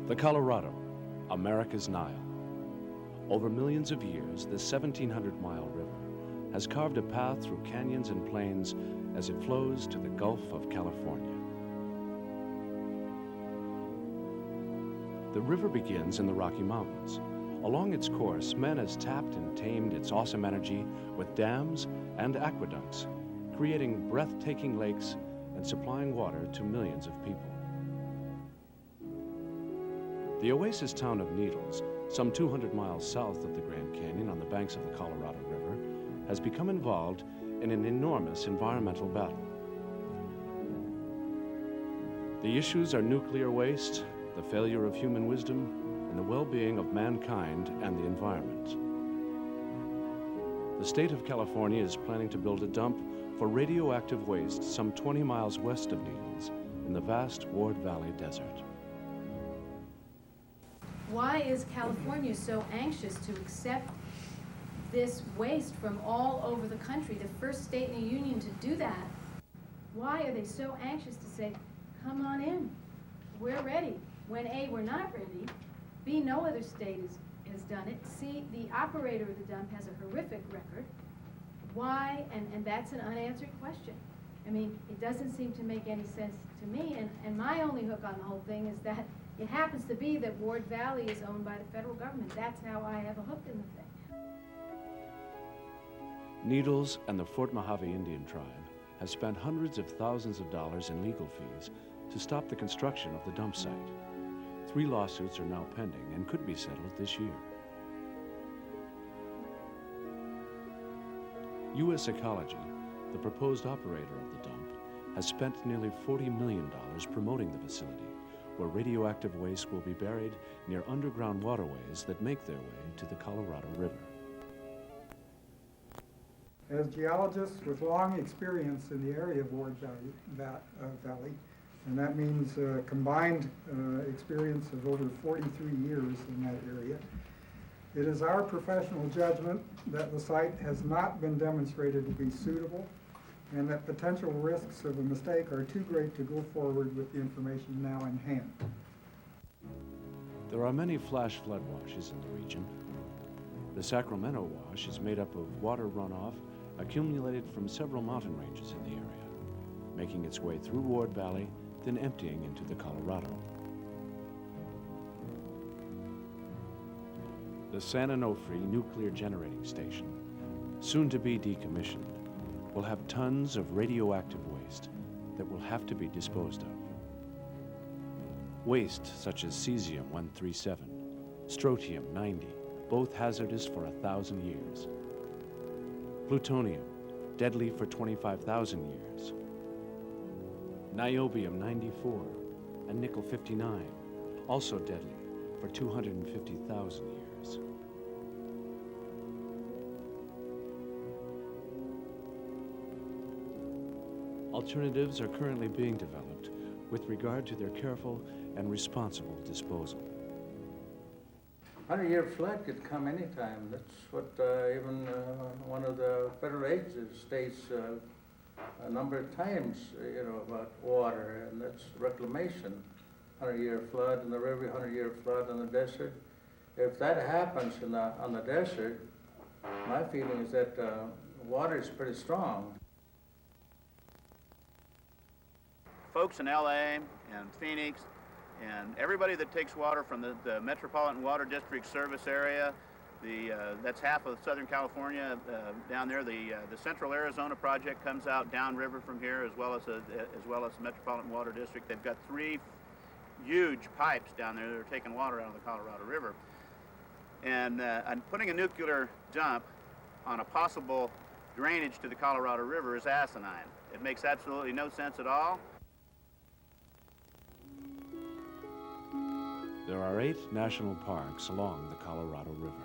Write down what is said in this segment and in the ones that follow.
The Colorado, America's Nile. Over millions of years, this 1,700-mile river has carved a path through canyons and plains as it flows to the Gulf of California. The river begins in the Rocky Mountains. Along its course, man has tapped and tamed its awesome energy with dams and aqueducts, creating breathtaking lakes and supplying water to millions of people. The oasis town of Needles, some 200 miles south of the Grand Canyon on the banks of the Colorado River, has become involved in an enormous environmental battle. The issues are nuclear waste, the failure of human wisdom, and the well-being of mankind and the environment. The state of California is planning to build a dump for radioactive waste some 20 miles west of Needles in the vast Ward Valley Desert. Why is California so anxious to accept this waste from all over the country, the first state in the union to do that? Why are they so anxious to say, come on in, we're ready, when A, we're not ready, B, no other state has done it, C, the operator of the dump has a horrific record. Why, and that's an unanswered question. I mean, it doesn't seem to make any sense to me, and my only hook on the whole thing is that it happens to be that Ward Valley is owned by the federal government. That's how I have a hook in the thing. Needles and the Fort Mojave Indian tribe have spent hundreds of thousands of dollars in legal fees to stop the construction of the dump site. 3 lawsuits are now pending and could be settled this year. US Ecology, the proposed operator of the dump, has spent nearly $40 million promoting the facility, where radioactive waste will be buried near underground waterways that make their way to the Colorado River. As geologists with long experience in the area of Ward Valley, and that means combined experience of over 43 years in that area, it is our professional judgment that the site has not been demonstrated to be suitable and that potential risks of a mistake are too great to go forward with the information now in hand. There are many flash flood washes in the region. The Sacramento Wash is made up of water runoff accumulated from several mountain ranges in the area, making its way through Ward Valley, then emptying into the Colorado. The San Onofre Nuclear Generating Station, soon to be decommissioned, will have tons of radioactive waste that will have to be disposed of. Waste such as cesium-137, strontium-90, both hazardous for 1,000 years. Plutonium, deadly for 25,000 years. Niobium-94 and nickel-59, also deadly for 250,000 years. Alternatives are currently being developed with regard to their careful and responsible disposal. 100-year flood could come anytime. That's what even one of the federal agencies states a number of times, about water, and that's reclamation. 100-year flood in the river, 100-year flood in the desert. If that happens on the desert, my feeling is that water is pretty strong. Folks in LA and Phoenix and everybody that takes water from the Metropolitan Water District service area, that's half of Southern California down there. The Central Arizona project comes out downriver from here, as well as the Metropolitan Water District. They've got 3 huge pipes down there that are taking water out of the Colorado River. And putting a nuclear dump on a possible drainage to the Colorado River is asinine. It makes absolutely no sense at all. There are 8 national parks along the Colorado River.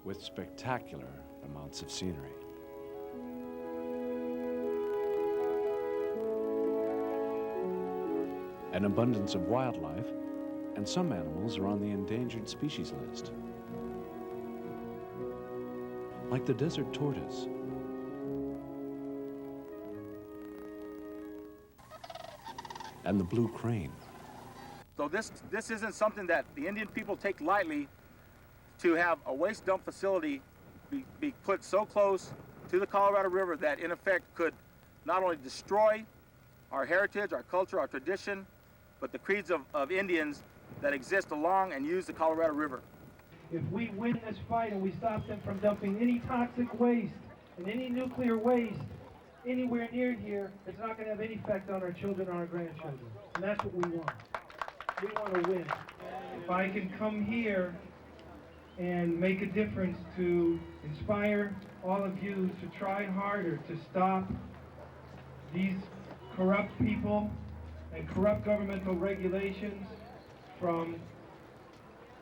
With spectacular amounts of scenery. An abundance of wildlife, and some animals are on the endangered species list. Like the desert tortoise, and the blue crane. So this isn't something that the Indian people take lightly, to have a waste dump facility be put so close to the Colorado River that in effect could not only destroy our heritage, our culture, our tradition, but the creeds of Indians that exist along and use the Colorado River. If we win this fight and we stop them from dumping any toxic waste and any nuclear waste anywhere near here, it's not going to have any effect on our children or our grandchildren. And that's what we want. We want to win. If I can come here and make a difference to inspire all of you to try harder to stop these corrupt people and corrupt governmental regulations from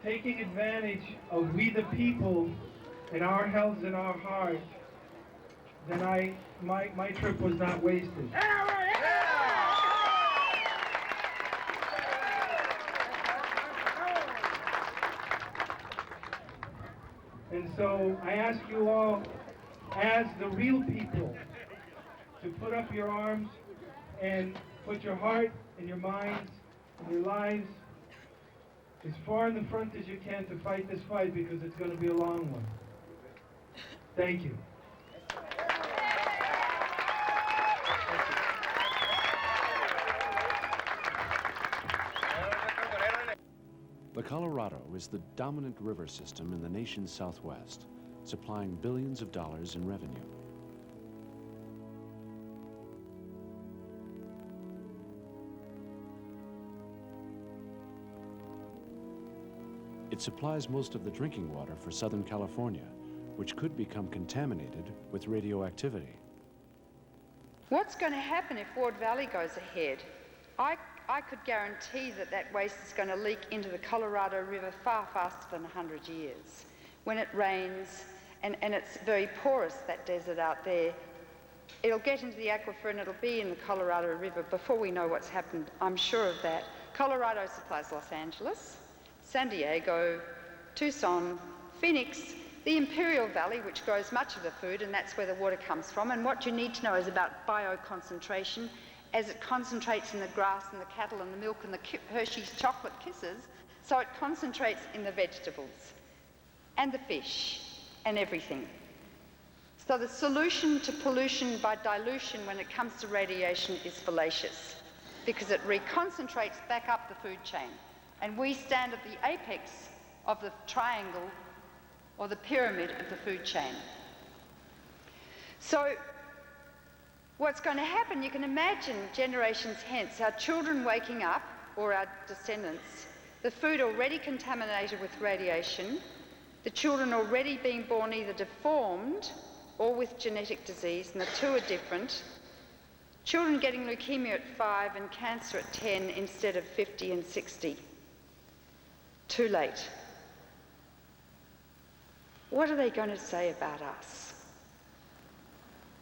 taking advantage of we the people and our health and our heart, then my trip was not wasted. And so I ask you all, as the real people, to put up your arms and put your heart and your minds and your lives as far in the front as you can to fight this fight, because it's going to be a long one. Thank you. The Colorado is the dominant river system in the nation's southwest, supplying billions of dollars in revenue. It supplies most of the drinking water for Southern California, which could become contaminated with radioactivity. What's going to happen if Ward Valley goes ahead? I could guarantee that that waste is going to leak into the Colorado River far faster than 100 years. When it rains, and it's very porous, that desert out there, it'll get into the aquifer and it'll be in the Colorado River before we know what's happened. I'm sure of that. Colorado supplies Los Angeles, San Diego, Tucson, Phoenix, the Imperial Valley, which grows much of the food, and that's where the water comes from. And what you need to know is about bioconcentration. As it concentrates in the grass and the cattle and the milk and the Hershey's chocolate kisses, so it concentrates in the vegetables and the fish and everything. So the solution to pollution by dilution when it comes to radiation is fallacious, because it reconcentrates back up the food chain. And we stand at the apex of the triangle or the pyramid of the food chain. So what's going to happen, you can imagine generations hence, our children waking up, or our descendants, the food already contaminated with radiation, the children already being born either deformed or with genetic disease, and the two are different, children getting leukemia at 5 and cancer at 10 instead of 50 and 60. Too late. What are they going to say about us?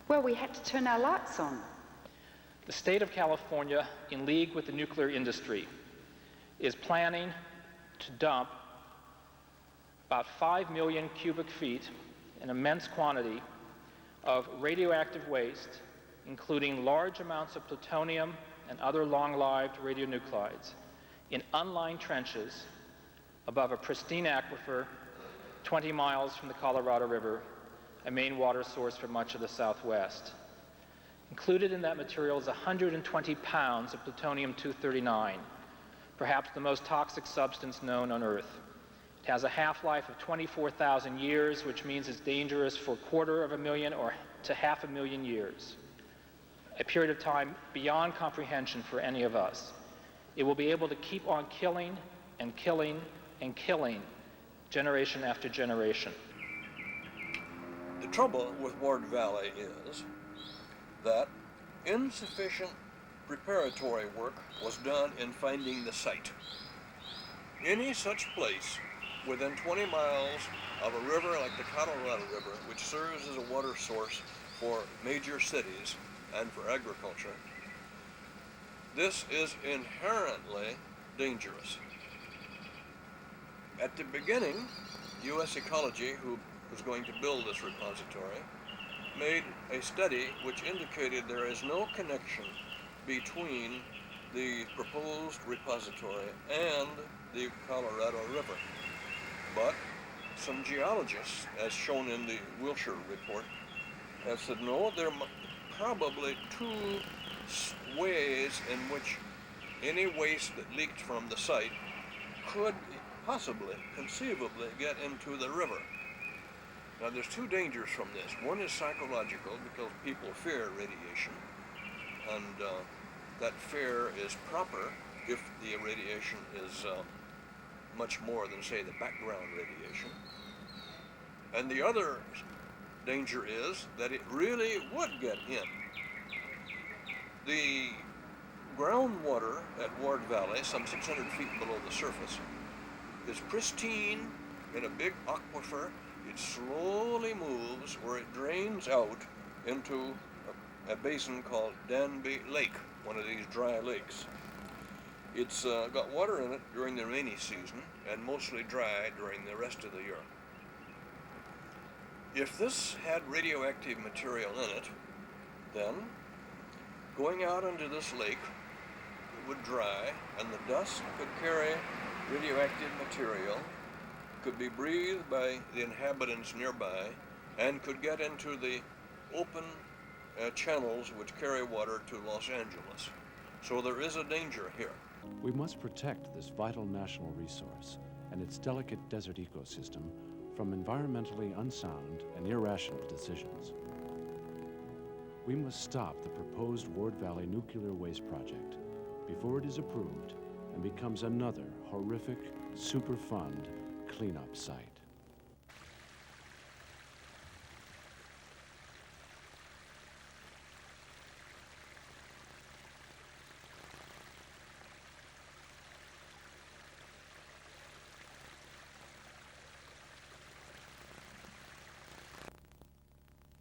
Well, we had to turn our lights on. The state of California, in league with the nuclear industry, is planning to dump about 5 million cubic feet, an immense quantity, of radioactive waste, including large amounts of plutonium and other long-lived radionuclides, in unlined trenches above a pristine aquifer 20 miles from the Colorado River, a main water source for much of the Southwest. Included in that material is 120 pounds of plutonium-239, perhaps the most toxic substance known on Earth. It has a half-life of 24,000 years, which means it's dangerous for 250,000 or to 500,000 years, a period of time beyond comprehension for any of us. It will be able to keep on killing and killing and killing generation after generation. The trouble with Ward Valley is that insufficient preparatory work was done in finding the site. Any such place within 20 miles of a river like the Colorado River, which serves as a water source for major cities and for agriculture, this is inherently dangerous. At the beginning, US Ecology, who was going to build this repository, made a study which indicated there is no connection between the proposed repository and the Colorado River. But some geologists, as shown in the Wilshire report, have said no, there are probably two ways in which any waste that leaked from the site could possibly, conceivably, get into the river. Now there's two dangers from this. One is psychological, because people fear radiation, and that fear is proper if the radiation is much more than, say, the background radiation. And the other danger is that it really would get in. The groundwater at Ward Valley, some 600 feet below the surface, is pristine in a big aquifer. It slowly moves where it drains out into a basin called Danby Lake, one of these dry lakes. It's got water in it during the rainy season and mostly dry during the rest of the year. If this had radioactive material in it, then going out into this lake, it would dry, and the dust could carry radioactive material, could be breathed by the inhabitants nearby, and could get into the open channels which carry water to Los Angeles. So there is a danger here. We must protect this vital national resource and its delicate desert ecosystem from environmentally unsound and irrational decisions. We must stop the proposed Ward Valley nuclear waste project before it is approved and becomes another horrific Superfund cleanup site.